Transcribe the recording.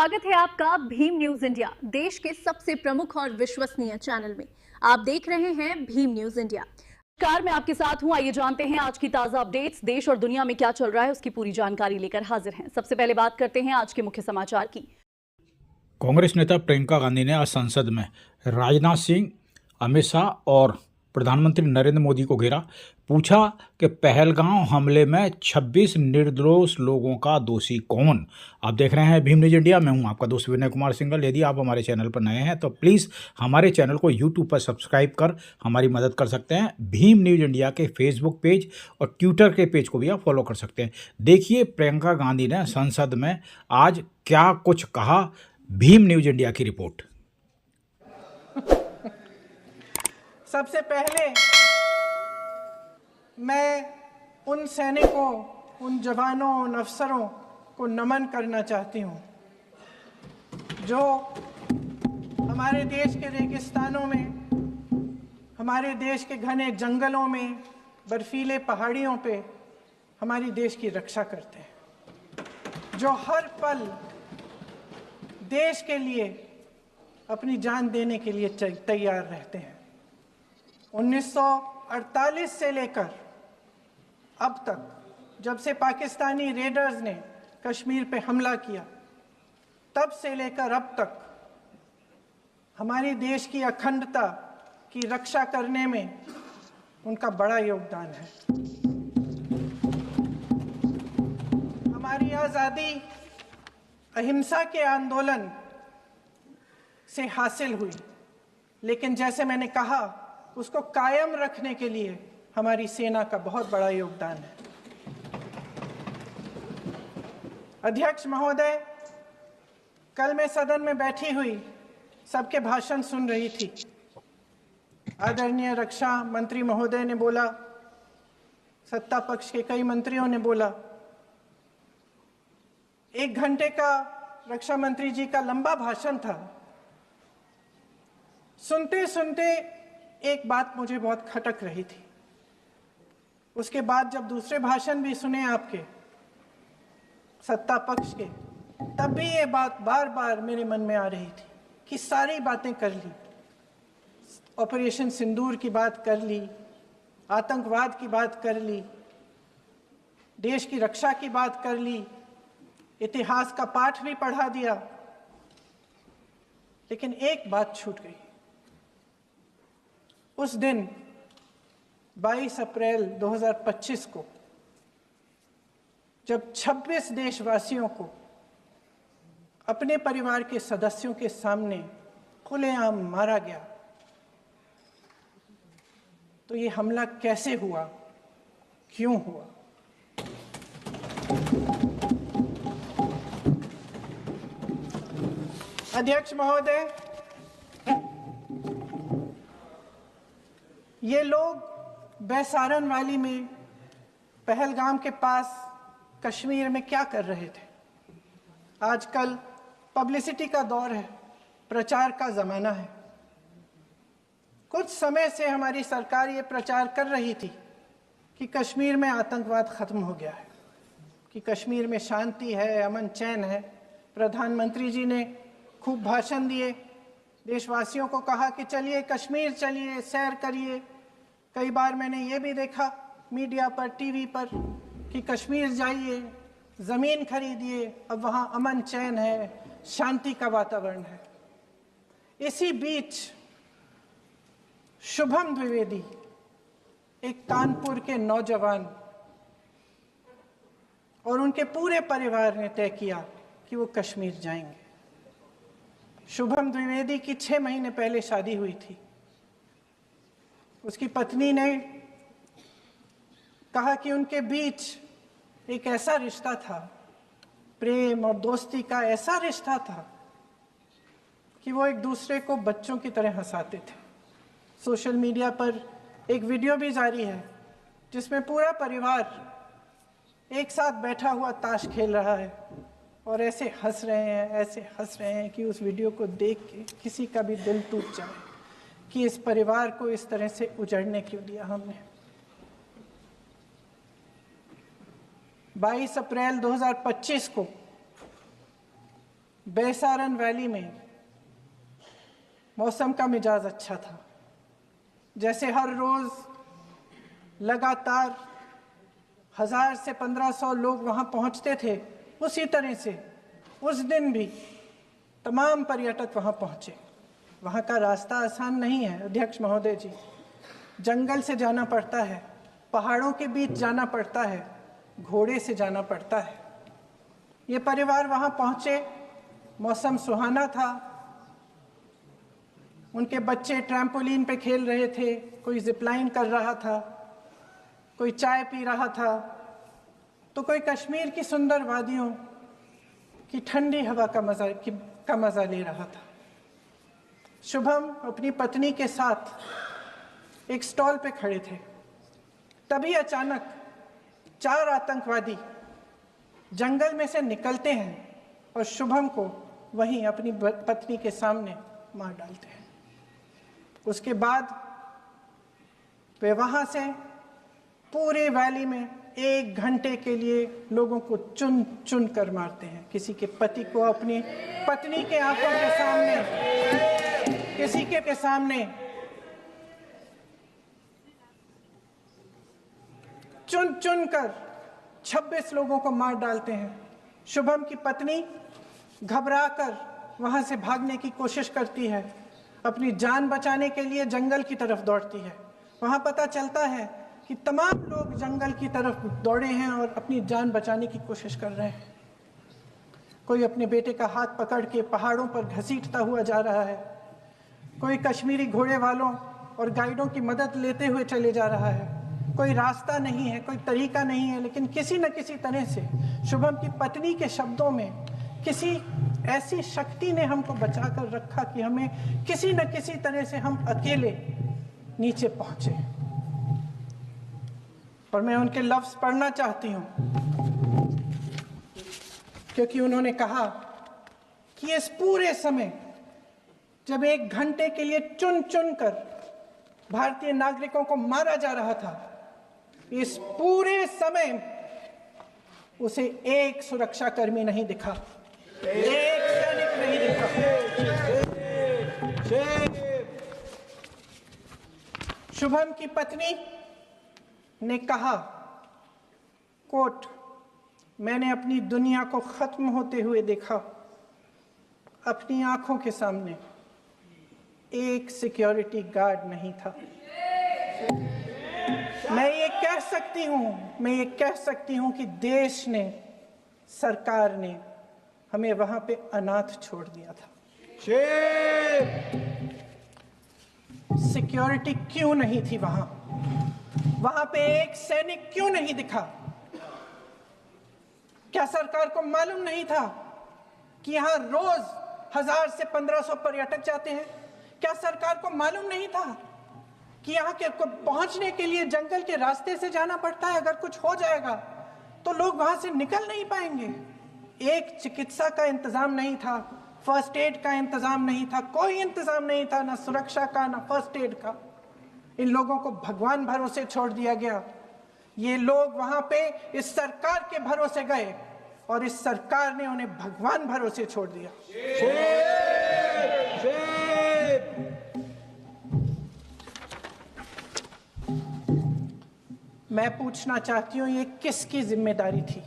स्वागत है आपका भीम न्यूज इंडिया, देश के सबसे प्रमुख और विश्वसनीय चैनल में। आप देख रहे हैं भीम न्यूज इंडिया। नमस्कार, मैं आपके साथ हूं। आइए जानते हैं आज की ताजा अपडेट्स। देश और दुनिया में क्या चल रहा है उसकी पूरी जानकारी लेकर हाजिर हैं। सबसे पहले बात करते हैं आज के मुख्य समाचार की। कांग्रेस नेता प्रियंका गांधी ने आज संसद में राजनाथ सिंह, अमित शाह और प्रधानमंत्री नरेंद्र मोदी को घेरा। पूछा कि पहलगांव हमले में 26 निर्दोष लोगों का दोषी कौन। आप देख रहे हैं भीम न्यूज इंडिया। मैं हूं आपका दोस्त विनय कुमार सिंघल। यदि आप हमारे चैनल पर नए हैं तो प्लीज़ हमारे चैनल को यूट्यूब पर सब्सक्राइब कर हमारी मदद कर सकते हैं। भीम न्यूज इंडिया के फेसबुक पेज और ट्विटर के पेज को भी आप फॉलो कर सकते हैं। देखिए प्रियंका गांधी ने संसद में आज क्या कुछ कहा। भीम न्यूज इंडिया की रिपोर्ट। सबसे पहले मैं उन सैनिकों, उन जवानों, उन अफसरों को नमन करना चाहती हूँ जो हमारे देश के रेगिस्तानों में, हमारे देश के घने जंगलों में, बर्फीले पहाड़ियों पे हमारी देश की रक्षा करते हैं, जो हर पल देश के लिए अपनी जान देने के लिए तैयार रहते हैं। 1948 से लेकर अब तक, जब से पाकिस्तानी रेडर्स ने कश्मीर पे हमला किया, तब से लेकर अब तक हमारी देश की अखंडता की रक्षा करने में उनका बड़ा योगदान है। हमारी आज़ादी अहिंसा के आंदोलन से हासिल हुई, लेकिन जैसे मैंने कहा, उसको कायम रखने के लिए हमारी सेना का बहुत बड़ा योगदान है। अध्यक्ष महोदय, कल मैं सदन में बैठी हुई सबके भाषण सुन रही थी। आदरणीय रक्षा मंत्री महोदय ने बोला, सत्ता पक्ष के कई मंत्रियों ने बोला। 1 घंटे का रक्षा मंत्री जी का लंबा भाषण था। सुनते सुनते एक बात मुझे बहुत खटक रही थी। उसके बाद जब दूसरे भाषण भी सुने आपके सत्ता पक्ष के, तब भी ये बात बार बार मेरे मन में आ रही थी कि सारी बातें कर ली, ऑपरेशन सिंदूर की बात कर ली, आतंकवाद की बात कर ली, देश की रक्षा की बात कर ली, इतिहास का पाठ भी पढ़ा दिया, लेकिन एक बात छूट गई। उस दिन 22 अप्रैल 2025 को जब 26 देशवासियों को अपने परिवार के सदस्यों के सामने खुलेआम मारा गया, तो ये हमला कैसे हुआ, क्यों हुआ? अध्यक्ष महोदय, ये लोग बैसारन वैली में, पहलगाम के पास कश्मीर में क्या कर रहे थे? आजकल पब्लिसिटी का दौर है, प्रचार का ज़माना है। कुछ समय से हमारी सरकार ये प्रचार कर रही थी कि कश्मीर में आतंकवाद ख़त्म हो गया है, कि कश्मीर में शांति है, अमन चैन है। प्रधानमंत्री जी ने खूब भाषण दिए, देशवासियों को कहा कि चलिए कश्मीर चलिए, सैर करिए। कई बार मैंने ये भी देखा मीडिया पर, टीवी पर, कि कश्मीर जाइए, ज़मीन खरीदिए, अब वहाँ अमन चैन है, शांति का वातावरण है। इसी बीच शुभम द्विवेदी, एक कानपुर के नौजवान, और उनके पूरे परिवार ने तय किया कि वो कश्मीर जाएंगे। शुभम द्विवेदी की 6 महीने पहले शादी हुई थी। उसकी पत्नी ने कहा कि उनके बीच एक ऐसा रिश्ता था, प्रेम और दोस्ती का ऐसा रिश्ता था कि वो एक दूसरे को बच्चों की तरह हंसाते थे। सोशल मीडिया पर एक वीडियो भी जारी है जिसमें पूरा परिवार एक साथ बैठा हुआ ताश खेल रहा है और ऐसे हंस रहे हैं कि उस वीडियो को देख के किसी का भी दिल टूट जाए कि इस परिवार को इस तरह से उजड़ने क्यों दिया हमने। 22 अप्रैल 2025 को बेसारन वैली में मौसम का मिजाज अच्छा था। जैसे हर रोज लगातार 1000 से 1500 लोग वहां पहुंचते थे, उसी तरह से उस दिन भी तमाम पर्यटक वहां पहुंचे। वहां का रास्ता आसान नहीं है अध्यक्ष महोदय जी, जंगल से जाना पड़ता है, पहाड़ों के बीच जाना पड़ता है, घोड़े से जाना पड़ता है। ये परिवार वहां पहुंचे, मौसम सुहाना था, उनके बच्चे ट्रैम्पोलिन पे खेल रहे थे, कोई जिपलाइन कर रहा था, कोई चाय पी रहा था, तो कोई कश्मीर की सुंदर वादियों की ठंडी हवा का मजा ले रहा था। शुभम अपनी पत्नी के साथ एक स्टॉल पे खड़े थे। तभी अचानक 4 आतंकवादी जंगल में से निकलते हैं और शुभम को वहीं अपनी पत्नी के सामने मार डालते हैं। उसके बाद वे वहां से पूरे वैली में 1 घंटे के लिए लोगों को चुन चुन कर मारते हैं। किसी के पति को अपनी पत्नी के आंखों के सामने, किसी के सामने चुन चुन कर 26 लोगों को मार डालते हैं। शुभम की पत्नी घबराकर वहां से भागने की कोशिश करती है, अपनी जान बचाने के लिए जंगल की तरफ दौड़ती है। वहां पता चलता है कि तमाम लोग जंगल की तरफ दौड़े हैं और अपनी जान बचाने की कोशिश कर रहे हैं। कोई अपने बेटे का हाथ पकड़ के पहाड़ों पर घसीटता हुआ जा रहा है, कोई कश्मीरी घोड़े वालों और गाइडों की मदद लेते हुए चले जा रहा है। कोई रास्ता नहीं है, कोई तरीका नहीं है, लेकिन किसी न किसी तरह से शुभम की पत्नी के शब्दों में किसी ऐसी शक्ति ने हमको बचा कर रखा कि हमें किसी न किसी तरह से हम अकेले नीचे पहुंचे। और मैं उनके लफ्ज पढ़ना चाहती हूं, क्योंकि उन्होंने कहा कि इस पूरे समय जब 1 घंटे के लिए चुन चुन कर भारतीय नागरिकों को मारा जा रहा था, इस पूरे समय उसे एक सुरक्षाकर्मी नहीं दिखा, एक सैनिक नहीं दिखा। शुभम की पत्नी ने कहा, कोट, मैंने अपनी दुनिया को खत्म होते हुए देखा। अपनी आंखों के सामने एक सिक्योरिटी गार्ड नहीं था। मैं ये कह सकती हूं कि देश ने, सरकार ने हमें वहां पे अनाथ छोड़ दिया था। सिक्योरिटी क्यों नहीं थी वहां? वहां पे एक सैनिक क्यों नहीं दिखा? क्या सरकार को मालूम नहीं था कि यहां रोज 1000 से 1500 पर्यटक जाते हैं? क्या सरकार को मालूम नहीं था कि यहाँ के पहुंचने के लिए जंगल के रास्ते से जाना पड़ता है? अगर कुछ हो जाएगा तो लोग वहां से निकल नहीं पाएंगे। एक चिकित्सा का इंतजाम नहीं था, फर्स्ट एड का इंतजाम नहीं था, कोई इंतजाम नहीं था, ना सुरक्षा का ना फर्स्ट एड का। इन लोगों को भगवान भरोसे छोड़ दिया गया। ये लोग वहां पे इस सरकार के भरोसे गए और इस सरकार ने उन्हें भगवान भरोसे छोड़ दिया। मैं पूछना चाहती हूं, ये किसकी जिम्मेदारी थी?